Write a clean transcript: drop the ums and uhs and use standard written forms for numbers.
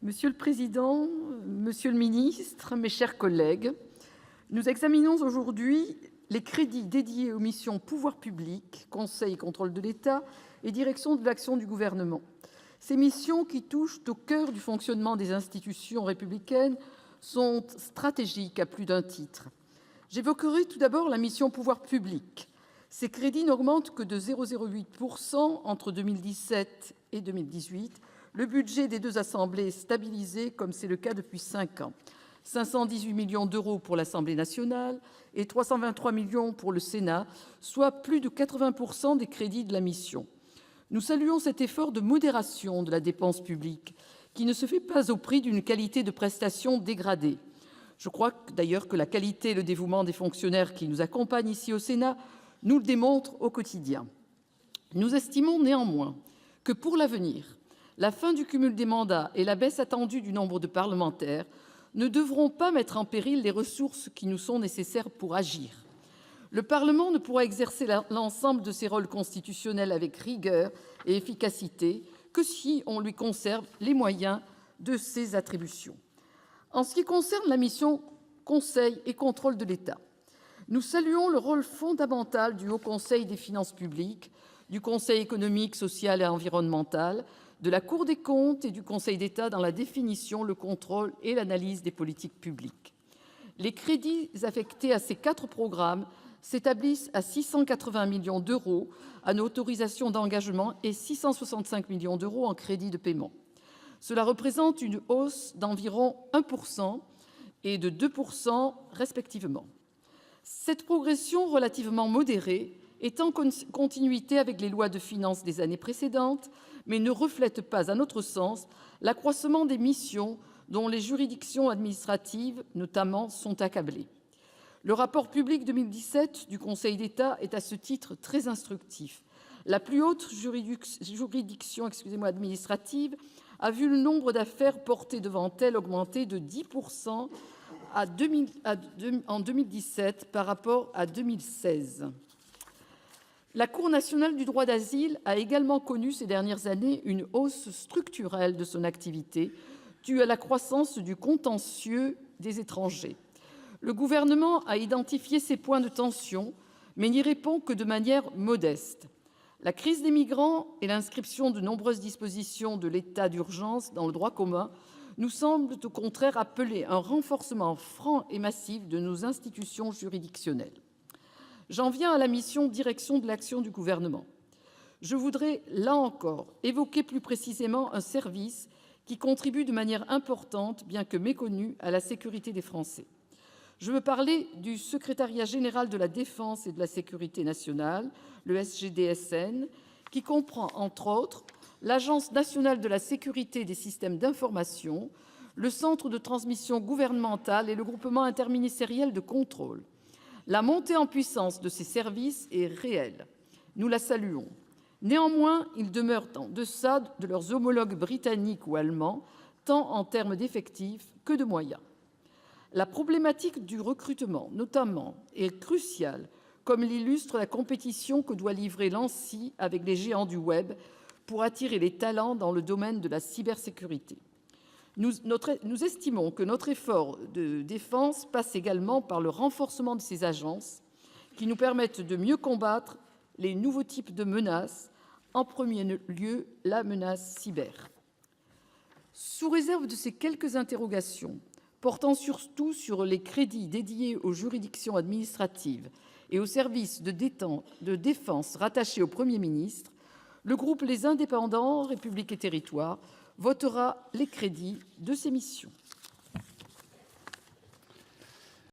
Monsieur le président, monsieur le ministre, mes chers collègues, nous examinons aujourd'hui les crédits dédiés aux missions « Pouvoirs publics »,« Conseil et contrôle de l'État » et « Direction de l'action du Gouvernement ». Ces missions, qui touchent au coeur du fonctionnement des institutions républicaines, sont stratégiques à plus d'un titre. J'évoquerai tout d'abord la mission « Pouvoirs publics ». Ses crédits n'augmentent que de 0,08 % entre 2017 et 2018. Le budget des deux assemblées est stabilisé, comme c'est le cas depuis 5 ans. 518 millions d'euros pour l'Assemblée nationale et 323 millions pour le Sénat, soit plus de 80 % des crédits de la mission. Nous saluons cet effort de modération de la dépense publique, qui ne se fait pas au prix d'une qualité de prestation dégradée. Je crois d'ailleurs que la qualité et le dévouement des fonctionnaires qui nous accompagnent ici au Sénat nous le démontrent au quotidien. Nous estimons néanmoins que, pour l'avenir, la fin du cumul des mandats et la baisse attendue du nombre de parlementaires ne devront pas mettre en péril les ressources qui nous sont nécessaires pour agir. Le Parlement ne pourra exercer l'ensemble de ses rôles constitutionnels avec rigueur et efficacité que si on lui conserve les moyens de ses attributions. En ce qui concerne la mission « Conseil et contrôle de l'État », nous saluons le rôle fondamental du Haut Conseil des finances publiques, du Conseil économique, social et environnemental, de la Cour des comptes et du Conseil d'État dans la définition, le contrôle et l'analyse des politiques publiques. Les crédits affectés à ces 4 programmes s'établissent à 680 millions d'euros en autorisations d'engagement et 665 millions d'euros en crédits de paiement. Cela représente une hausse d'environ 1 % et de 2 % respectivement. Cette progression relativement modérée est en continuité avec les lois de finances des années précédentes, mais ne reflète pas, à notre sens, l'accroissement des missions dont les juridictions administratives, notamment, sont accablées. Le rapport public 2017 du Conseil d'État est à ce titre très instructif. La plus haute juridiction administrative a vu le nombre d'affaires portées devant elle augmenter de 10 % en 2017 par rapport à 2016. La Cour nationale du droit d'asile a également connu ces dernières années une hausse structurelle de son activité, due à la croissance du contentieux des étrangers. Le Gouvernement a identifié ces points de tension, mais n'y répond que de manière modeste. La crise des migrants et l'inscription de nombreuses dispositions de l'état d'urgence dans le droit commun nous semblent au contraire appeler un renforcement franc et massif de nos institutions juridictionnelles. J'en viens à la mission « Direction de l'action du Gouvernement ». Je voudrais, là encore, évoquer plus précisément un service qui contribue de manière importante, bien que méconnu, à la sécurité des Français. Je veux parler du Secrétariat général de la défense et de la sécurité nationale, le SGDSN, qui comprend, entre autres, l'Agence nationale de la sécurité des systèmes d'information, le Centre de transmission gouvernementale et le Groupement interministériel de contrôle. La montée en puissance de ces services est réelle. Nous la saluons. Néanmoins, ils demeurent en deçà de leurs homologues britanniques ou allemands, tant en termes d'effectifs que de moyens. La problématique du recrutement, notamment, est cruciale, comme l'illustre la compétition que doit livrer l'ANSSI avec les géants du web pour attirer les talents dans le domaine de la cybersécurité. Nous estimons que notre effort de défense passe également par le renforcement de ces agences qui nous permettent de mieux combattre les nouveaux types de menaces, en premier lieu la menace cyber. Sous réserve de ces quelques interrogations, portant surtout sur les crédits dédiés aux juridictions administratives et aux services de défense rattachés au Premier ministre, le groupe Les Indépendants - République et Territoires votera les crédits de ces missions.